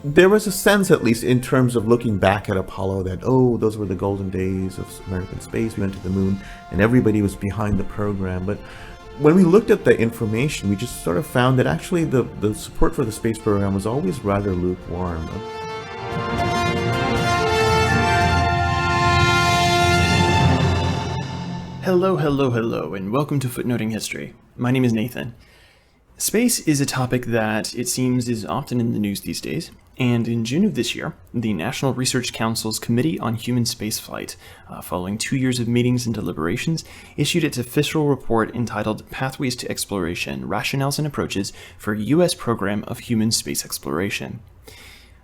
There was a sense, at least in terms of looking back at Apollo, that, oh, those were the golden days of American space. We went to the moon and everybody was behind the program. But when we looked at the information, we just sort of found that actually the support for the space program was always rather lukewarm. Hello, and welcome to Footnoting History. My name is Nathan. Space is a topic that, it seems, is often in the news these days, and in June of this year, the National Research Council's Committee on Human Spaceflight, following 2 years of meetings and deliberations, issued its official report entitled Pathways to Exploration, Rationales and Approaches for a U.S. Program of Human Space Exploration.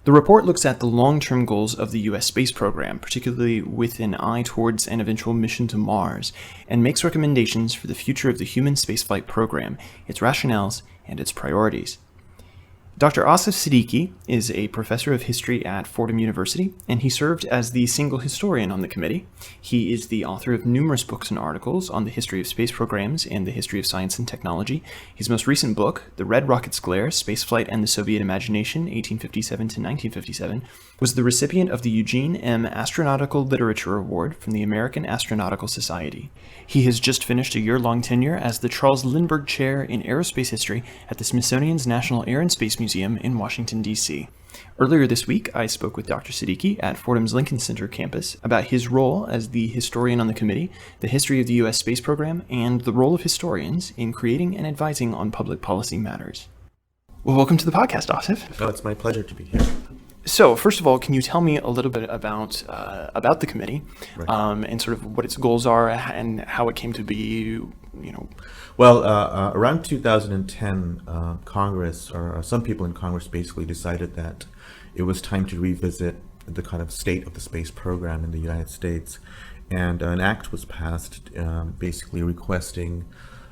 The report looks at the long-term goals of the U.S. space program, particularly with an eye towards an eventual mission to Mars, and makes recommendations for the future of the Human Spaceflight program, its rationales, and its priorities. Dr. Asif Siddiqi is a professor of history at Fordham University, and he served as the single historian on the committee. He is the author of numerous books and articles on the history of space programs and the history of science and technology. His most recent book, The Red Rocket's Glare, Spaceflight and the Soviet Imagination, 1857 to 1957, was the recipient of the Eugene M. Astronautical Literature Award from the American Astronautical Society. He has just finished a year-long tenure as the Charles Lindbergh Chair in Aerospace History at the Smithsonian's National Air and Space Museum in Washington, D.C. Earlier this week, I spoke with Dr. Siddiqi at Fordham's Lincoln Center campus about his role as the historian on the committee, the history of the U.S. space program, and the role of historians in creating and advising on public policy matters. Well, welcome to the podcast, Asif. Oh, it's my pleasure to be here. So, first of all, can you tell me a little bit about the committee, Right. And sort of what its goals are and how it came to be, Well, around 2010, Congress, or some people in Congress, basically decided that it was time to revisit the kind of state of the space program in the United States. And an act was passed basically requesting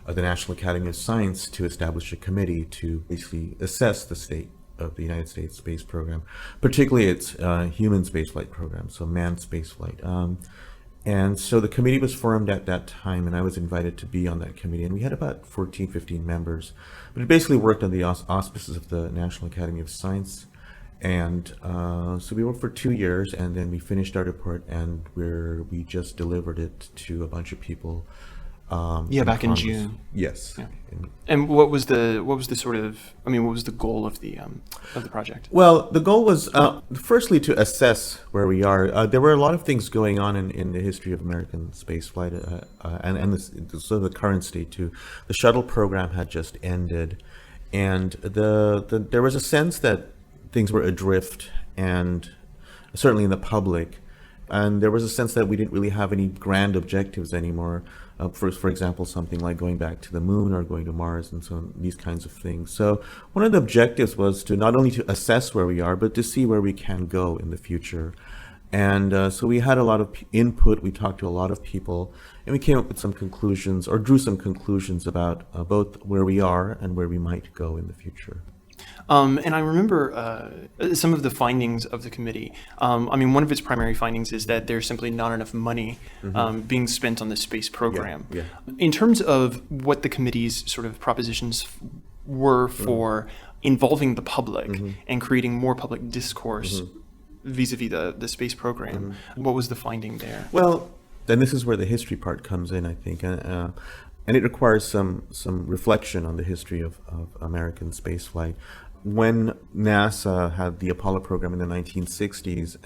the National Academy of Science to establish a committee to basically assess the state of the United States space program, particularly its human spaceflight program, so manned spaceflight. And so the committee was formed at that time, and I was invited to be on that committee. And we had about 14, 15 members. But it basically worked on the auspices of the National Academy of Science. And so we worked for 2 years, and then we finished our report, and we just delivered it to a bunch of people. Back in June. Yes. Yeah. And what was the goal of the project? Well, the goal was firstly to assess where we are. There were a lot of things going on in the history of American spaceflight, so the current state too. The shuttle program had just ended, and there was a sense that things were adrift, and certainly in the public. And there was a sense that we didn't really have any grand objectives anymore. For example, something like going back to the moon or going to Mars and so on, these kinds of things. So one of the objectives was to not only to assess where we are, but to see where we can go in the future. And so we had a lot of input. We talked to a lot of people, and we came up with some conclusions, or drew some conclusions about both where we are and where we might go in the future. And I remember some of the findings of the committee. One of its primary findings is that there's simply not enough money being spent on the space program. Yeah. In terms of what the committee's sort of propositions were for involving the public and creating more public discourse vis-a-vis the space program, what was the finding there? Well, then this is where the history part comes in, I think. And it requires some reflection on the history of American spaceflight. When NASA had the Apollo program in the 1960s,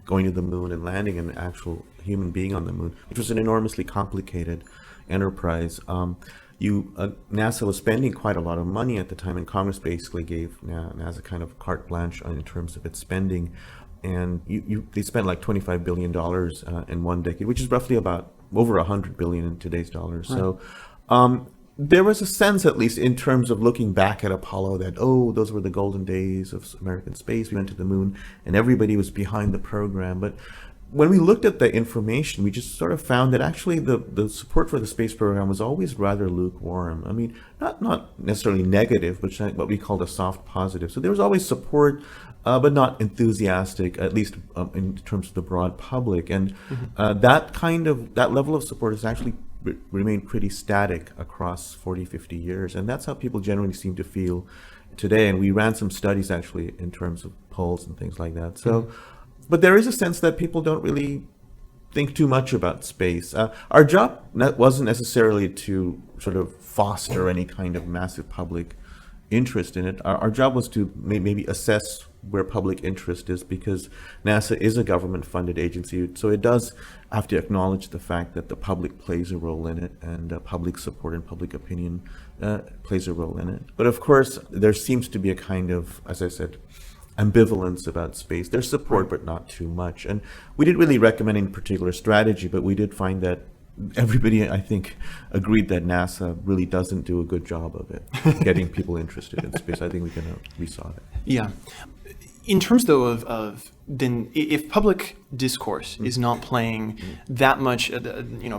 going to the moon and landing an actual human being on the moon, which was an enormously complicated enterprise, NASA was spending quite a lot of money at the time, and Congress basically gave NASA kind of carte blanche in terms of its spending. And they spent like $25 billion in one decade, which is roughly about over $100 billion in today's dollars. Right. So there was a sense, at least in terms of looking back at Apollo, that, oh, those were the golden days of American space. We went to the moon and everybody was behind the program. But when we looked at the information, we just sort of found that actually the support for the space program was always rather lukewarm. I mean, not necessarily negative, but what we called a soft positive. So there was always support, but not enthusiastic, at least in terms of the broad public. And that level of support has actually remained pretty static across 40, 50 years. And that's how people generally seem to feel today. And we ran some studies actually in terms of polls and things like that. So, but there is a sense that people don't really think too much about space. Our job wasn't necessarily to sort of foster any kind of massive public interest in it. Our job was to maybe assess where public interest is, because NASA is a government-funded agency, so it does have to acknowledge the fact that the public plays a role in it, and public support and public opinion plays a role in it. But of course, there seems to be a kind of, as I said, ambivalence about space. There's support, but not too much. And we didn't really recommend any particular strategy, but we did find that everybody, I think, agreed that NASA really doesn't do a good job of it, getting people interested in space. I think we saw that. Yeah. In terms, though, of then, if public discourse is not playing that much,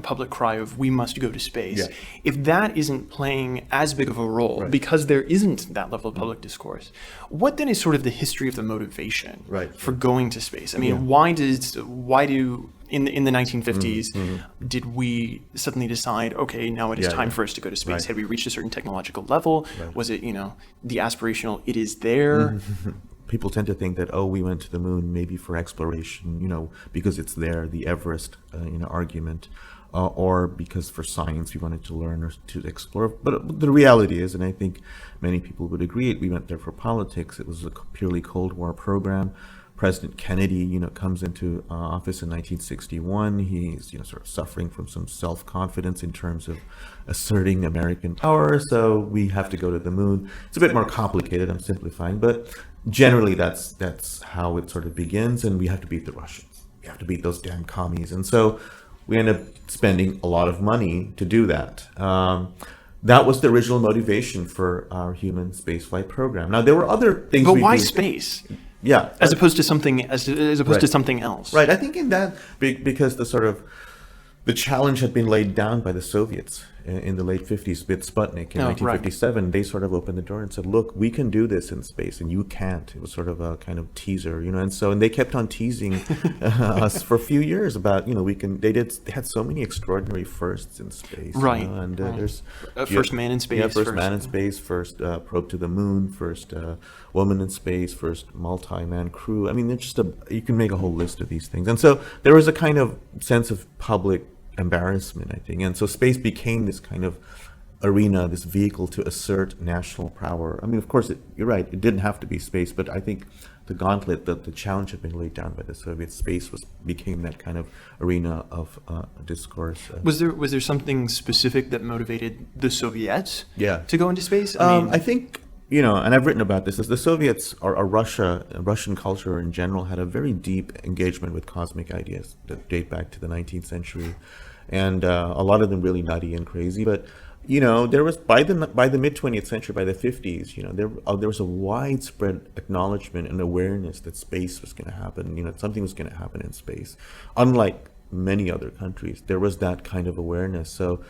public cry of we must go to space, if that isn't playing as big of a role because there isn't that level of public discourse, what then is sort of the history of the motivation for going to space? I mean, why do in the 1950s did we suddenly decide, okay, now it is time for us to go to space? Had we reached a certain technological level? Was it, the aspirational, it is there? People tend to think that, we went to the moon maybe for exploration, because it's there, the Everest, argument, or because for science we wanted to learn or to explore. But the reality is, and I think many people would agree, we went there for politics. It was a purely Cold War program. President Kennedy, comes into office in 1961. He's, sort of suffering from some self-confidence in terms of asserting American power. So we have to go to the moon. It's a bit more complicated. I'm simplifying, but generally that's how it sort of begins. And we have to beat the Russians. We have to beat those damn commies. And so we end up spending a lot of money to do that. That was the original motivation for our human spaceflight program. Now there were other things. But why space? Yeah, as opposed to something to something else. Right. I think in that because the challenge had been laid down by the Soviets in the late 50s with Sputnik in 1957. They sort of opened the door and said, "Look, we can do this in space, and you can't." It was sort of a kind of teaser, and they kept on teasing us for a few years about, we can. They had so many extraordinary firsts in space, and there's first man in space, first man in space, first probe to the moon, first woman in space, first multi-man crew. I mean, it's just you can make a whole list of these things, and so there was a kind of sense of public embarrassment, I think, and so space became this kind of arena, this vehicle to assert national power. I mean, of course, you're right, it didn't have to be space, but I think the gauntlet, the challenge had been laid down by the Soviets. Space became that kind of arena of discourse. Was there something specific that motivated the Soviets to go into space? I think, and I've written about this, is the Soviets or Russian culture in general had a very deep engagement with cosmic ideas that date back to the 19th century. And a lot of them really nutty and crazy. But, there was, by the mid-20th century, by the 50s, there was a widespread acknowledgement and awareness that space was going to happen, something was going to happen in space. Unlike many other countries, there was that kind of awareness. So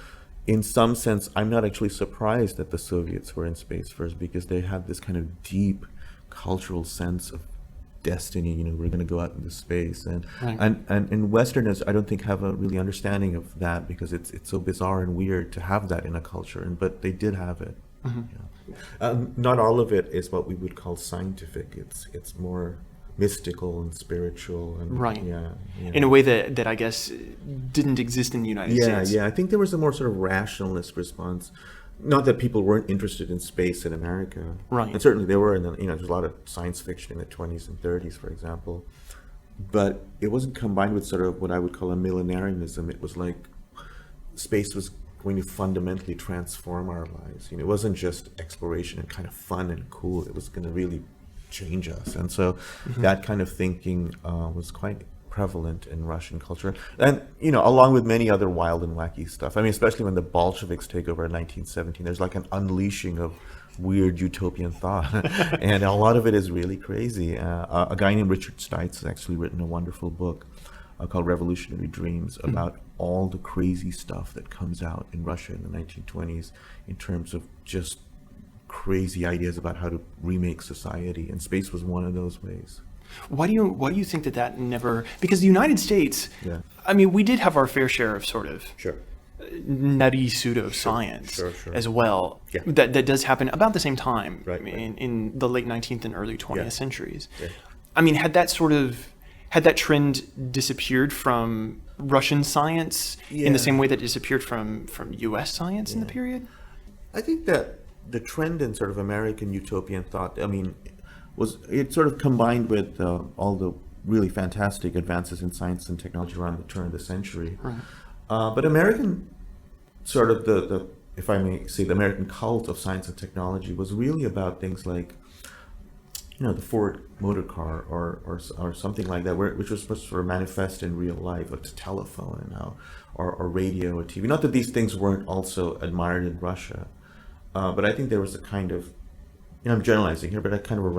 in some sense, I'm not actually surprised that the Soviets were in space first, because they had this kind of deep cultural sense of destiny. We're going to go out into space, and Westerners, I don't think, have a really understanding of that, because it's so bizarre and weird to have that in a culture, but they did have it. Not all of it is what we would call scientific. It's more mystical and spiritual, and in a way that I guess didn't exist in the United States. I think there was a more sort of rationalist response. Not that people weren't interested in space in America, and certainly they were. There's a lot of science fiction in the 20s and 30s, for example, but it wasn't combined with sort of what I would call a millenarianism. It was like space was going to fundamentally transform our lives. It wasn't just exploration and kind of fun and cool. It was going to really change us, and so that kind of thinking was quite prevalent in Russian culture, and along with many other wild and wacky stuff. I mean, especially when the Bolsheviks take over in 1917, there's like an unleashing of weird utopian thought, and a lot of it is really crazy. A guy named Richard Stites has actually written a wonderful book called Revolutionary Dreams about all the crazy stuff that comes out in Russia in the 1920s in terms of just crazy ideas about how to remake society, and space was one of those ways. Why do you think that never? Because the United States, I mean, we did have our fair share of sort of nutty pseudoscience Sure. as well. Yeah. That does happen about the same time Right. in the late 19th and early 20th centuries. Yeah. I mean, had that trend disappeared from Russian science in the same way that it disappeared from U.S. science in the period? I think that the trend in sort of American utopian thought, I mean, it sort of combined with all the really fantastic advances in science and technology around the turn of the century. Right. But American, sort of the, if I may say, the American cult of science and technology was really about things like, the Ford motor car or something like that, which was supposed to sort of manifest in real life, like the telephone or radio or TV. Not that these things weren't also admired in Russia, but I think there was a kind of, I'm generalizing here, but a kind of a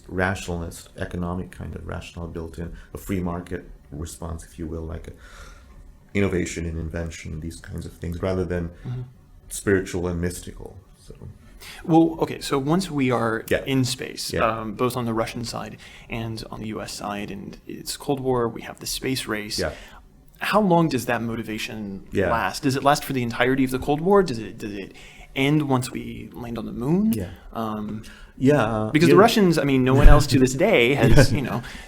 rationalist economic kind of rationale built in, a free market response, if you will, like innovation and invention, these kinds of things, rather than spiritual and mystical. So. Well, okay, so once we are in space, Yeah. both on the Russian side and on the U.S. side, and it's Cold War, we have the space race. Yeah. How long does that motivation last? Does it last for the entirety of the Cold War? Does it end once we land on the moon? Yeah. Because the Russians, I mean, no one else to this day has,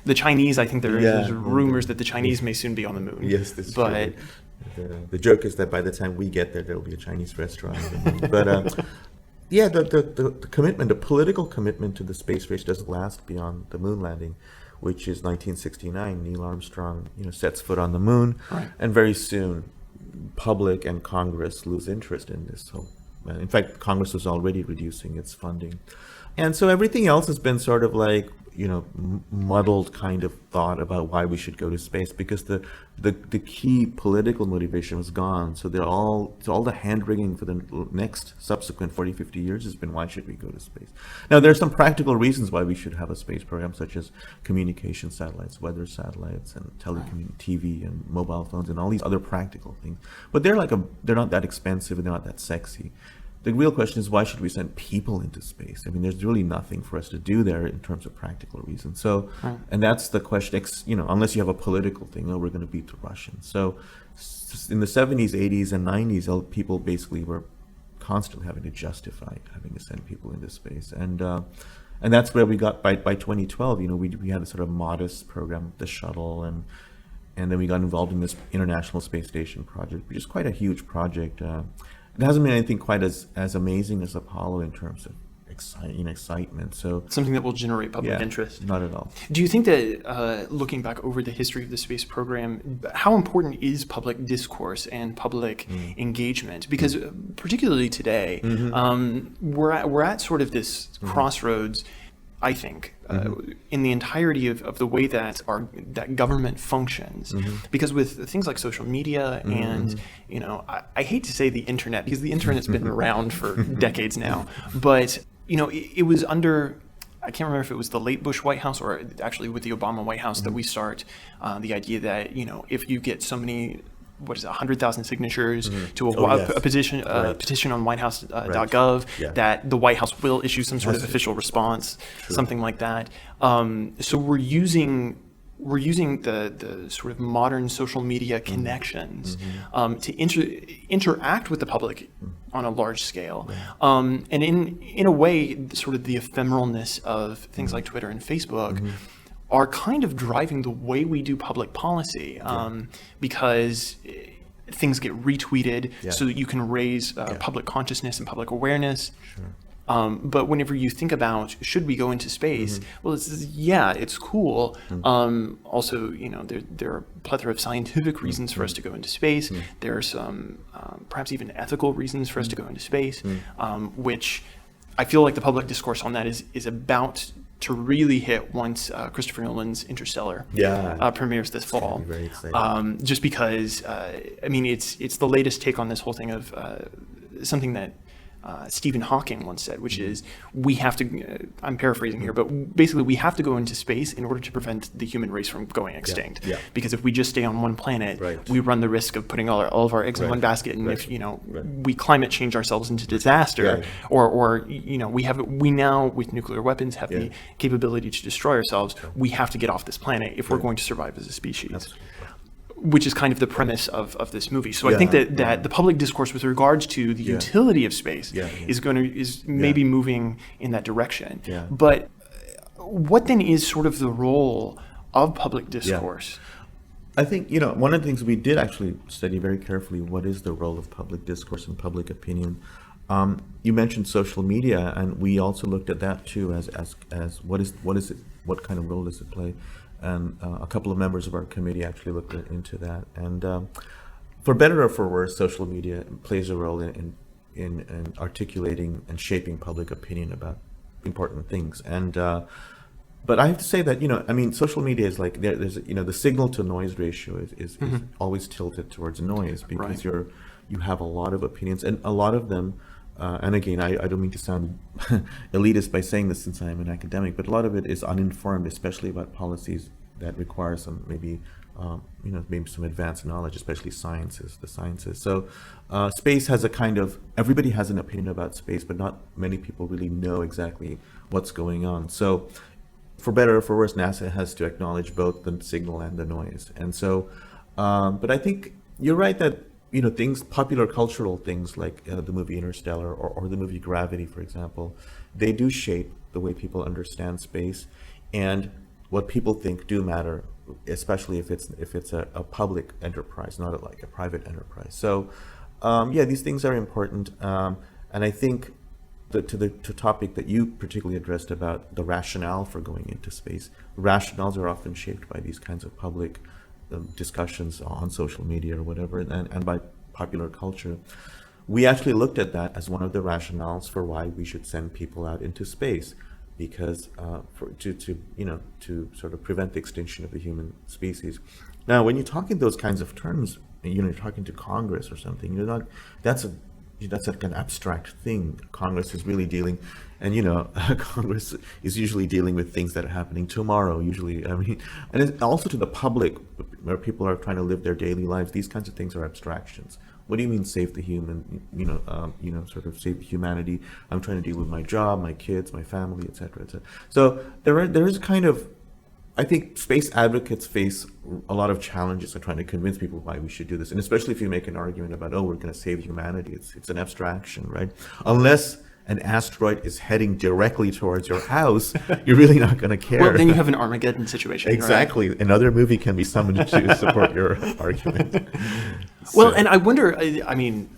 the Chinese, I think there's rumors that the Chinese may soon be on the moon. Yes, that's but true. The joke is that by the time we get there, there'll be a Chinese restaurant. But the commitment, the political commitment to the space race doesn't last beyond the moon landing, which is 1969. Neil Armstrong, sets foot on the moon, Right. and very soon, public and Congress lose interest in this. So, in fact, Congress was already reducing its funding, and so everything else has been sort of like muddled kind of thought about why we should go to space, because the key political motivation was gone. So all the hand-wringing for the next subsequent 40, 50 years has been, why should we go to space? Now, there are some practical reasons why we should have a space program, such as communication satellites, weather satellites, and TV and mobile phones, and all these other practical things. But they're not that expensive, and they're not that sexy. The real question is, why should we send people into space? I mean, there's really nothing for us to do there in terms of practical reasons. So, and that's the question, unless you have a political thing, we're going to beat the Russians. So in the 70s, 80s, and 90s, people basically were constantly having to justify having to send people into space. And that's where we got, by 2012, we had a sort of modest program, the shuttle, and then we got involved in this International Space Station project, which is quite a huge project. It hasn't been anything quite as amazing as Apollo in terms of excitement. So something that will generate public interest. Not at all. Do you think that, looking back over the history of the space program, how important is public discourse and public engagement? Because particularly today, we're at sort of this crossroads, I think, in the entirety of the way that that government functions. Because with things like social media and, I hate to say the internet, because the internet's been around for decades now, but, it was under, I can't remember if it was the late Bush White House or actually with the Obama White House that we start the idea that, if you get so many 100,000 signatures to a petition on whitehouse.gov, that the White House will issue some sort of official response, something like that. So we're using the sort of modern social media connections to interact with the public on a large scale. And in a way, sort of the ephemeralness of things like Twitter and Facebook are kind of driving the way we do public policy, because things get retweeted so that you can raise public consciousness and public awareness. But whenever you think about, should we go into space? Well, it's cool. Also, there are a plethora of scientific reasons for us to go into space. There are some perhaps even ethical reasons for us to go into space, which I feel like the public discourse on that is about to really hit once Christopher Nolan's Interstellar premieres this fall. Very exciting. Just because, it's the latest take on this whole thing of something that Stephen Hawking once said, which is, we have to, I'm paraphrasing here, but basically we have to go into space in order to prevent the human race from going extinct. Because if we just stay on one planet, we run the risk of putting all of our eggs in one basket. And if, we climate change ourselves into disaster, or we now with nuclear weapons have the capability to destroy ourselves, we have to get off this planet if we're going to survive as a species. which is kind of the premise of this movie. So I think that the public discourse with regards to the utility of space is maybe moving in that direction. Yeah. But what then is sort of the role of public discourse? I think, one of the things we did actually study very carefully, what is the role of public discourse and public opinion? You mentioned social media, and we also looked at that too as what is it, what kind of role does it play? And a couple of members of our committee actually looked into that. And for better or for worse, social media plays a role in articulating and shaping public opinion about important things. And but I have to say that, social media is like, there's the signal to noise ratio is always tilted towards noise, because you have a lot of opinions, and a lot of them, and again, I don't mean to sound elitist by saying this since I'm an academic, but a lot of it is uninformed, especially about policies that require some maybe some advanced knowledge, especially the sciences. So space has everybody has an opinion about space, but not many people really know exactly what's going on. So for better or for worse, NASA has to acknowledge both the signal and the noise. And so, but I think you're right that, popular cultural things like the movie Interstellar or the movie Gravity, for example, they do shape the way people understand space, and what people think do matter, especially if it's a public enterprise, not like a private enterprise. So, these things are important, and I think to the topic that you particularly addressed about the rationale for going into space, rationales are often shaped by these kinds of public discussions on social media or whatever, and by popular culture. We actually looked at that as one of the rationales for why we should send people out into space, because to sort of prevent the extinction of the human species. Now, when you talk in those kinds of terms, you're talking to Congress or something, that's like an abstract thing. Congress is really dealing, and Congress is usually dealing with things that are happening tomorrow, usually. And it's also to the public, where people are trying to live their daily lives. These kinds of things are abstractions. What do you mean save the human, sort of save humanity? I'm trying to deal with my job, my kids, my family, et cetera, et cetera. So there is kind of, I think space advocates face a lot of challenges in trying to convince people why we should do this. And especially if you make an argument about, we're going to save humanity, it's an abstraction, right? Unless an asteroid is heading directly towards your house, you're really not going to care. Well, then you have an Armageddon situation. Exactly. Right? Another movie can be summoned to support your argument. Well, and I wonder, I mean,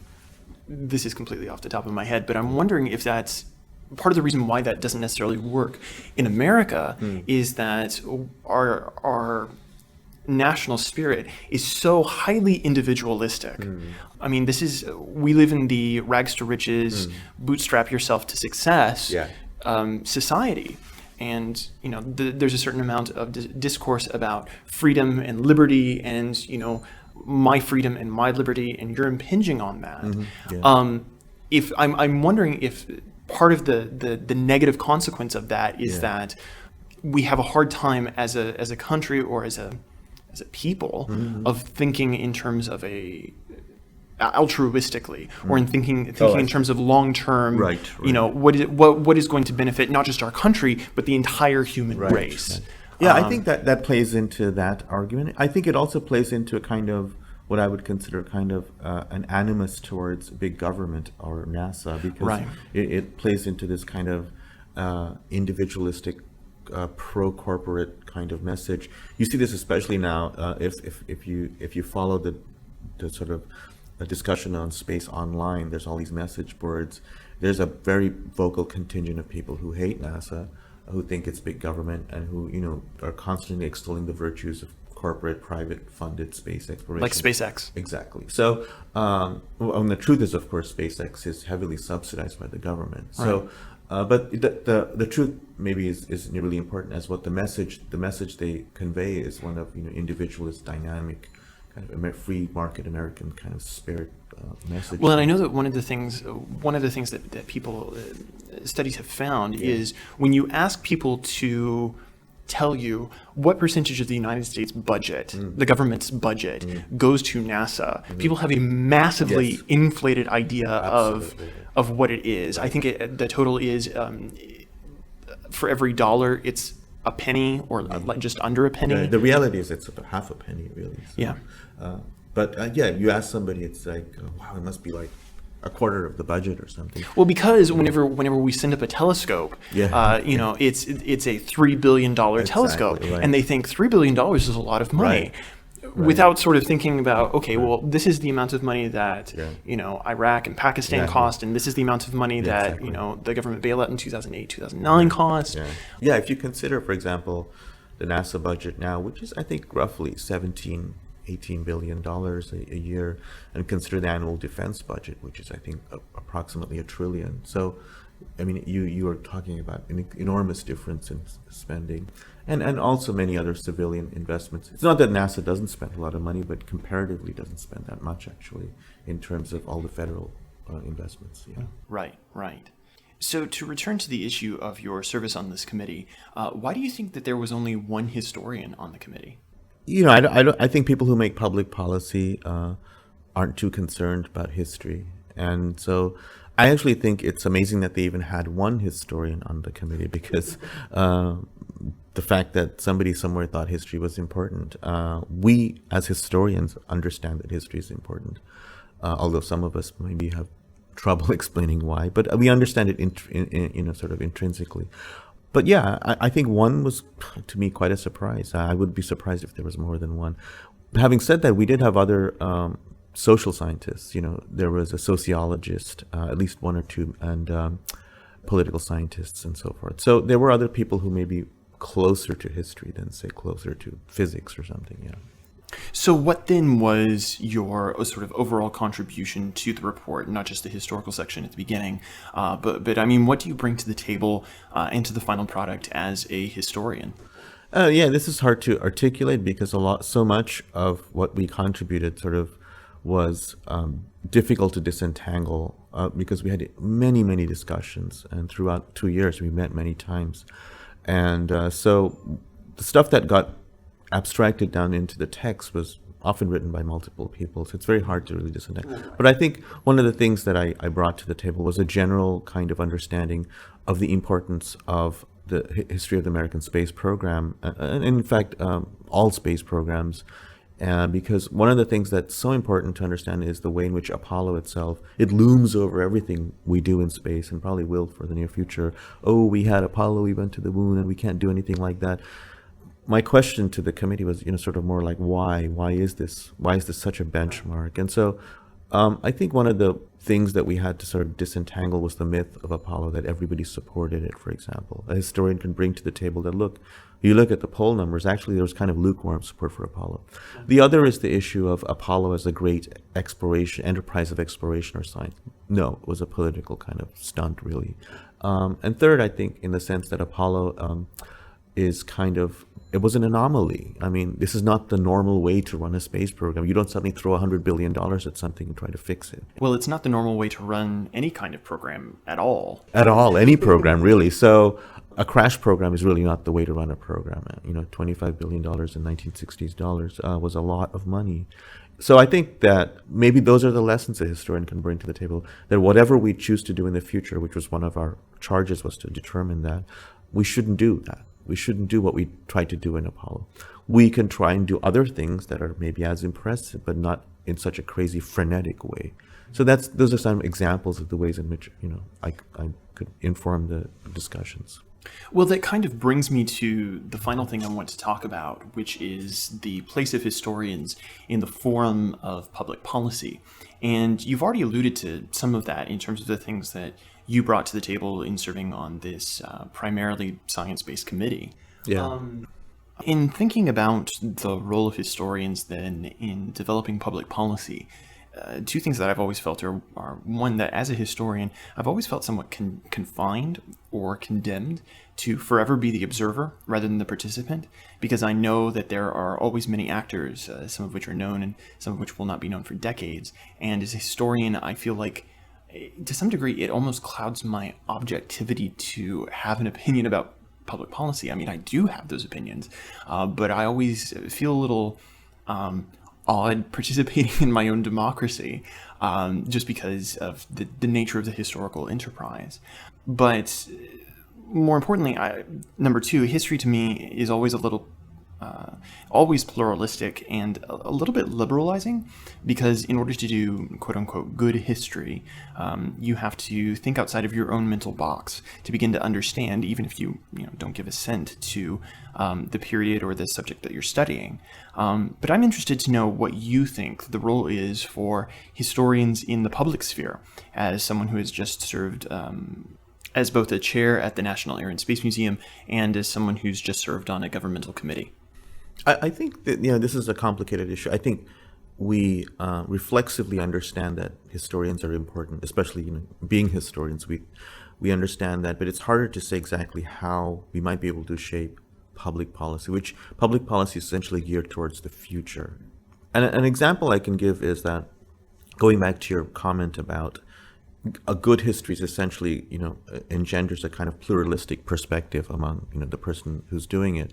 this is completely off the top of my head, but I'm wondering if that's part of the reason why that doesn't necessarily work in America is that our national spirit is so highly individualistic. I mean, we live in the rags to riches, bootstrap yourself to success society. And, there's a certain amount of discourse about freedom and liberty and, my freedom and my liberty, and you're impinging on that. If I'm wondering if part of the negative consequence of that is that we have a hard time as a country or as a people of thinking in terms of altruistically, or in thinking in terms of long-term, what is going to benefit not just our country, but the entire human race. Right. Yeah, I think that plays into that argument. I think it also plays into a kind of what I would consider kind of an animus towards big government or NASA, because it plays into this kind of individualistic, pro-corporate kind of message. You see this especially now if you follow the sort of a discussion on space online. There's all these message boards. There's a very vocal contingent of people who hate NASA, who think it's big government, and who are constantly extolling the virtues of corporate, private funded space exploration. Like SpaceX. Exactly. So, and the truth is, of course, SpaceX is heavily subsidized by the government. So, but the truth maybe isn't really important as what the message they convey is one of individualist, dynamic, kind of free market American kind of spirit message. Well, and I know that one of the things that people studies have found is when you ask people to tell you what percentage of the United States budget, the government's budget, goes to NASA, people have a massively inflated idea of what it is. I think the total is for every dollar, it's a penny or like just under a penny. The reality is it's about half a penny, really. So, Yeah. But you ask somebody, it's like, wow, it must be like a quarter of the budget or something. Well, because whenever we send up a telescope, it's a $3 billion telescope, right. and they think $3 billion is a lot of money. Right. Without sort of thinking about, okay, well, this is the amount of money that Iraq and Pakistan cost, and this is the amount of money that the government bailout in 2008, 2009 cost. Yeah, if you consider, for example, the NASA budget now, which is I think roughly $18 billion a year, and consider the annual defense budget, which is I think approximately $1 trillion. So, I mean, you are talking about an enormous difference in spending, and also many other civilian investments. It's not that NASA doesn't spend a lot of money, but comparatively doesn't spend that much actually in terms of all the federal investments. Yeah. Right. So to return to the issue of your service on this committee, why do you think that there was only one historian on the committee? I think people who make public policy aren't too concerned about history. And so I actually think it's amazing that they even had one historian on the committee, because the fact that somebody somewhere thought history was important. We, as historians, understand that history is important, although some of us maybe have trouble explaining why. But we understand it sort of intrinsically. But yeah, I think one was, to me, quite a surprise. I would be surprised if there was more than one. Having said that, we did have other social scientists. There was a sociologist, at least one or two, and political scientists and so forth. So there were other people who may be closer to history than, say, closer to physics or something, yeah. So what then was your sort of overall contribution to the report, not just the historical section at the beginning, but I mean, what do you bring to the table and to the final product as a historian? This is hard to articulate, because so much of what we contributed sort of was difficult to disentangle, because we had many, many discussions, and throughout 2 years we met many times. And so the stuff that got abstracted down into the text was often written by multiple people, so it's very hard to really disentangle. But I think one of the things that I brought to the table was a general kind of understanding of the importance of the history of the American space program, and in fact, all space programs, because one of the things that's so important to understand is the way in which Apollo itself, it looms over everything we do in space, and probably will for the near future. Oh, we had Apollo, we went to the moon, and we can't do anything like that. My question to the committee was, sort of more like, why? Why is this such a benchmark? And so I think one of the things that we had to sort of disentangle was the myth of Apollo, that everybody supported it, for example. A historian can bring to the table that, look, you look at the poll numbers, actually there was kind of lukewarm support for Apollo. The other is the issue of Apollo as a great enterprise of exploration or science. No, it was a political kind of stunt, really. And third, I think, in the sense that Apollo is kind of, it was an anomaly. I mean, this is not the normal way to run a space program. You don't suddenly throw $100 billion at something and try to fix it. Well, it's not the normal way to run any kind of program at all. At all, any program, really. So a crash program is really not the way to run a program. $25 billion in 1960s dollars was a lot of money. So I think that maybe those are the lessons a historian can bring to the table, that whatever we choose to do in the future, which was one of our charges, was to determine that, we shouldn't do that. We shouldn't do what we tried to do in Apollo. We can try and do other things that are maybe as impressive, but not in such a crazy, frenetic way. So those are some examples of the ways in which I could inform the discussions. Well, that kind of brings me to the final thing I want to talk about, which is the place of historians in the forum of public policy. And you've already alluded to some of that in terms of the things that you brought to the table in serving on this primarily science-based committee. Yeah. In thinking about the role of historians then in developing public policy, two things that I've always felt are one, that as a historian, I've always felt somewhat confined or condemned to forever be the observer rather than the participant, because I know that there are always many actors, some of which are known and some of which will not be known for decades. And as a historian, I feel like to some degree, it almost clouds my objectivity to have an opinion about public policy. I mean, I do have those opinions, but I always feel a little odd participating in my own democracy, just because of the nature of the historical enterprise. But more importantly, number two, history to me is always always pluralistic and a little bit liberalizing, because in order to do quote unquote good history, you have to think outside of your own mental box to begin to understand, even if you don't give assent to the period or the subject that you're studying. But I'm interested to know what you think the role is for historians in the public sphere, as someone who has just served as both a chair at the National Air and Space Museum and as someone who's just served on a governmental committee. I think that this is a complicated issue. I think we reflexively understand that historians are important, especially being historians. We understand that, but it's harder to say exactly how we might be able to shape public policy, which public policy is essentially geared towards the future. And an example I can give is that, going back to your comment about a good history is essentially engenders a kind of pluralistic perspective among the person who's doing it.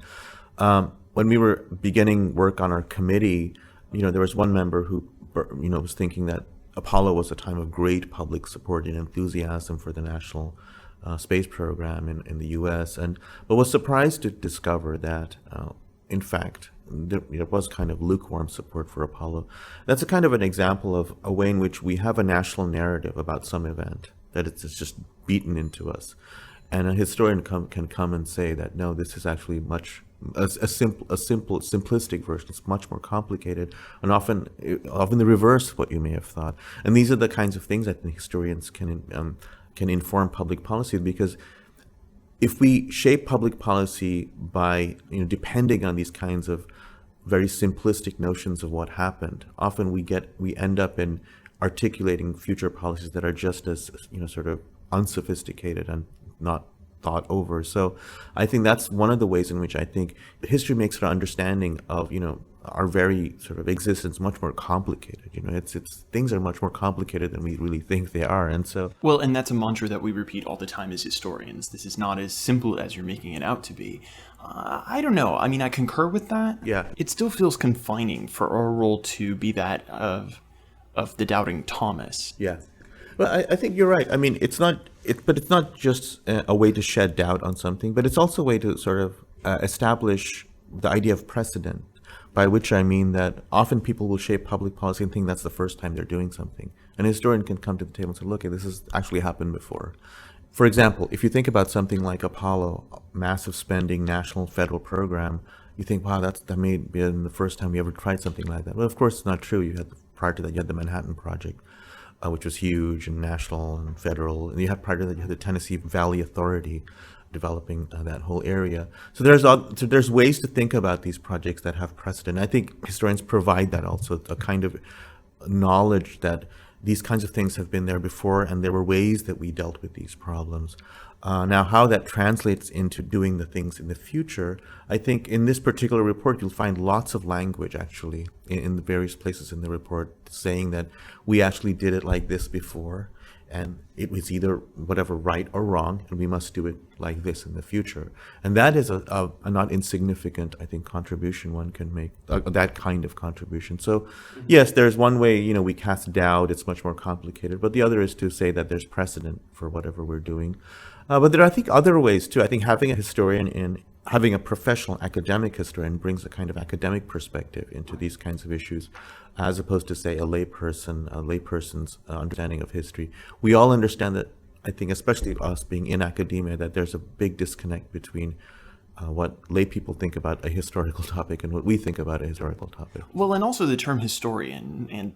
When we were beginning work on our committee, there was one member who, was thinking that Apollo was a time of great public support and enthusiasm for the national space program in the U.S. But was surprised to discover that, in fact, there was kind of lukewarm support for Apollo. That's a kind of an example of a way in which we have a national narrative about some event that it's just beaten into us, and a historian can come and say that no, this is actually much. A simple, simplistic version. It's much more complicated, and often the reverse of what you may have thought. And these are the kinds of things I think historians can inform public policy, because if we shape public policy by depending on these kinds of very simplistic notions of what happened, often we end up in articulating future policies that are just as sort of unsophisticated and not thought over. So I think that's one of the ways in which I think history makes our understanding of our very sort of existence much more complicated. It's things are much more complicated than we really think they are. And so and that's a mantra that we repeat all the time as historians. This is not as simple as you're making it out to be. I don't know. I mean, I concur with that. Yeah. It still feels confining for our role to be that of the doubting Thomas. Yeah. Well, I think you're right. I mean, it's not just a way to shed doubt on something, but it's also a way to sort of establish the idea of precedent, by which I mean that often people will shape public policy and think that's the first time they're doing something. An historian can come to the table and say, look, this has actually happened before. For example, if you think about something like Apollo, massive spending, national federal program, you think, wow, that may have been the first time we ever tried something like that. Well, of course, it's not true. Prior to that, you had the Manhattan Project, which was huge and national and federal. And prior to that, you had the Tennessee Valley Authority developing that whole area. So there's ways to think about these projects that have precedent. I think historians provide that also, a kind of knowledge that these kinds of things have been there before, and there were ways that we dealt with these problems. Now, how that translates into doing the things in the future, I think in this particular report, you'll find lots of language actually in the various places in the report saying that we actually did it like this before, and it was either whatever right or wrong, and we must do it like this in the future. And that is a not insignificant, I think, contribution one can make, that kind of contribution. So yes, there's one way, we cast doubt, it's much more complicated, but the other is to say that there's precedent for whatever we're doing. But there are, I think, other ways too. I think having a professional academic historian brings a kind of academic perspective into these kinds of issues, as opposed to, say, a layperson's understanding of history. We all understand that, I think, especially us being in academia, that there's a big disconnect between what lay people think about a historical topic and what we think about a historical topic. Well, and also the term historian, and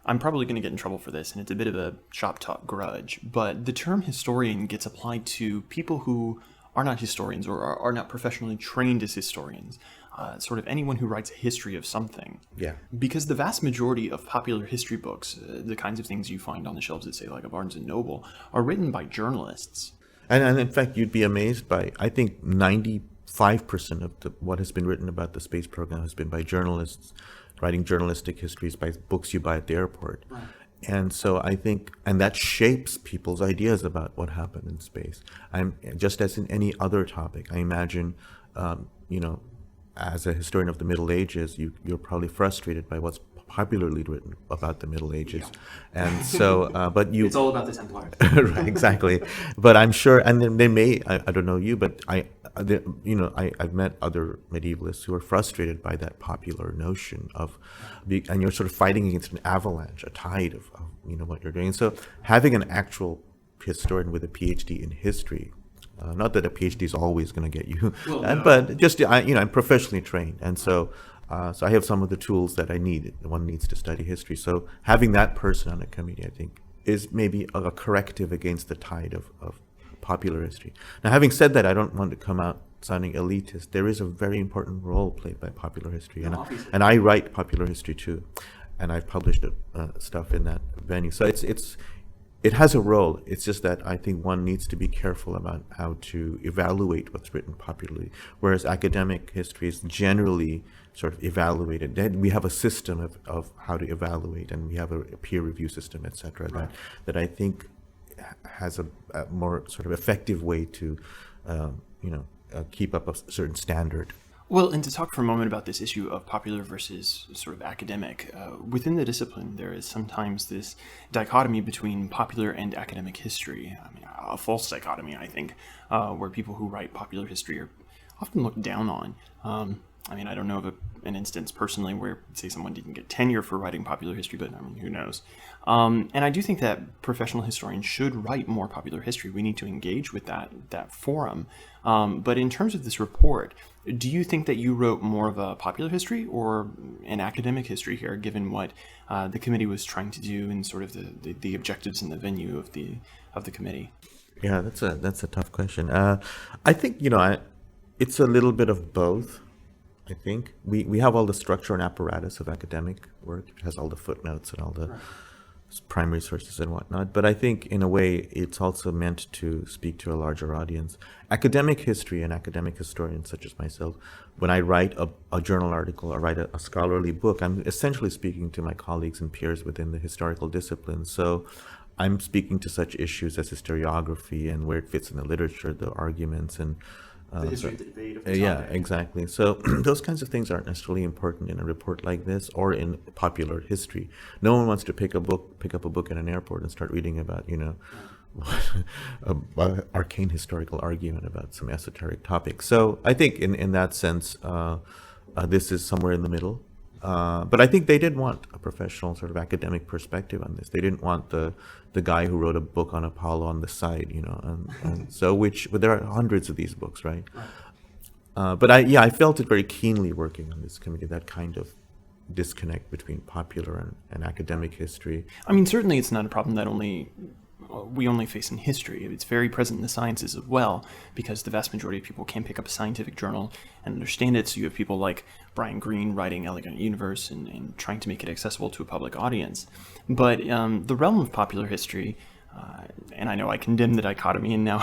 I'm probably going to get in trouble for this, and it's a bit of a shop talk grudge, but the term historian gets applied to people who are not historians or are not professionally trained as historians, sort of anyone who writes a history of something. Yeah. Because the vast majority of popular history books, the kinds of things you find on the shelves at, say, like a Barnes & Noble, are written by journalists. And in fact, you'd be amazed by, I think, 95% of what has been written about the space program has been by journalists, writing journalistic histories by books you buy at the airport. Right. And so I think, and that shapes people's ideas about what happened in space. Just as in any other topic, I imagine, as a historian of the Middle Ages, you're probably frustrated by what's popularly written about the Middle Ages. And so, but you... It's all about the Templars. Right, exactly. But I'm sure, and then they may, I don't know you, but I've met other medievalists who are frustrated by that popular notion of, and you're sort of fighting against an avalanche, a tide of what you're doing. And so having an actual historian with a PhD in history, not that a PhD is always going to get you, but just, I'm professionally trained. And so I have some of the tools that I need. One needs to study history. So having that person on a committee, I think, is maybe a corrective against the tide of popular history. Now, having said that, I don't want to come out sounding elitist. There is a very important role played by popular history. And I write popular history too. And I've published stuff in that venue. So it has a role. It's just that I think one needs to be careful about how to evaluate what's written popularly, whereas academic history is generally sort of evaluated. Then we have a system of how to evaluate, and we have a peer review system, et cetera, right, that I think has a more sort of effective way to, keep up a certain standard. Well, and to talk for a moment about this issue of popular versus sort of academic, within the discipline, there is sometimes this dichotomy between popular and academic history. I mean, a false dichotomy, I think, where people who write popular history are often looked down on. I don't know of an instance personally where, say, someone didn't get tenure for writing popular history, but who knows? And I do think that professional historians should write more popular history. We need to engage with that forum. But in terms of this report, do you think that you wrote more of a popular history or an academic history here, given what the committee was trying to do and sort of the objectives and the venue of the committee? Yeah, that's a tough question. I think it's a little bit of both. I think we have all the structure and apparatus of academic work. It has all the footnotes and all the primary sources and whatnot. But I think in a way it's also meant to speak to a larger audience. Academic history and academic historians such as myself, when I write a journal article or write a scholarly book, I'm essentially speaking to my colleagues and peers within the historical discipline. So I'm speaking to such issues as historiography and where it fits in the literature, the arguments, and the history of the debate of the topic. Yeah, exactly. So those kinds of things aren't necessarily important in a report like this or in popular history. No one wants to pick up a book in an airport and start reading about, arcane historical argument about some esoteric topic. So I think in that sense, this is somewhere in the middle. But I think they did want a professional sort of academic perspective on this. They didn't want the guy who wrote a book on Apollo on the side, and so but there are hundreds of these books, right? But I felt it very keenly working on this committee, that kind of disconnect between popular and academic history. I mean, certainly it's not a problem that we only face in history. It's very present in the sciences as well, because the vast majority of people can't pick up a scientific journal and understand it. So you have people like Brian Greene writing Elegant Universe and trying to make it accessible to a public audience. But the realm of popular history, and I know I condemn the dichotomy and now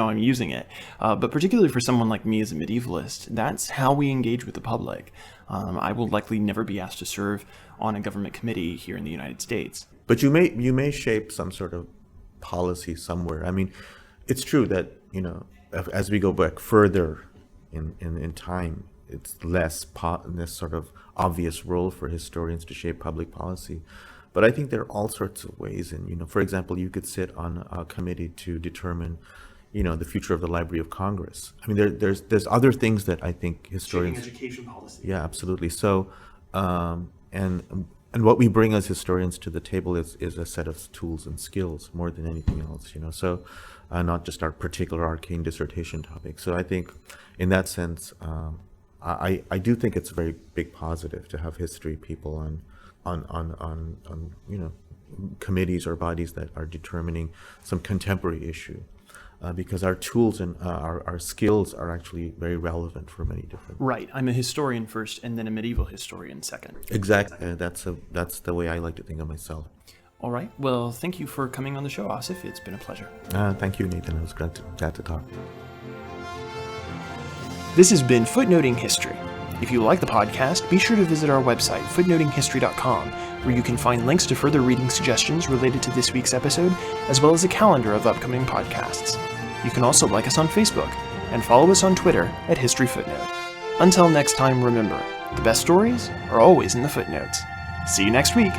I'm using it, but particularly for someone like me as a medievalist, that's how we engage with the public. I will likely never be asked to serve on a government committee here in the United States. But you may shape some sort of policy somewhere. I mean, it's true that as we go back further in time, it's less this sort of obvious role for historians to shape public policy. But I think there are all sorts of ways. And for example, you could sit on a committee to determine the future of the Library of Congress. I mean, there's other things that I think historians... Shaping education policy. Yeah, absolutely. So, and what we bring as historians to the table is a set of tools and skills more than anything else, So, not just our particular arcane dissertation topic. So I think, in that sense, I do think it's a very big positive to have history people on committees or bodies that are determining some contemporary issue. Because our tools and our skills are actually very relevant for many different... Right. I'm a historian first and then a medieval historian second. Exactly. That's the way I like to think of myself. All right. Well, thank you for coming on the show, Asif. It's been a pleasure. Thank you, Nathan. It was glad to talk. This has been Footnoting History. If you like the podcast, be sure to visit our website, footnotinghistory.com, where you can find links to further reading suggestions related to this week's episode, as well as a calendar of upcoming podcasts. You can also like us on Facebook and follow us on Twitter at History Footnote. Until next time, remember, the best stories are always in the footnotes. See you next week.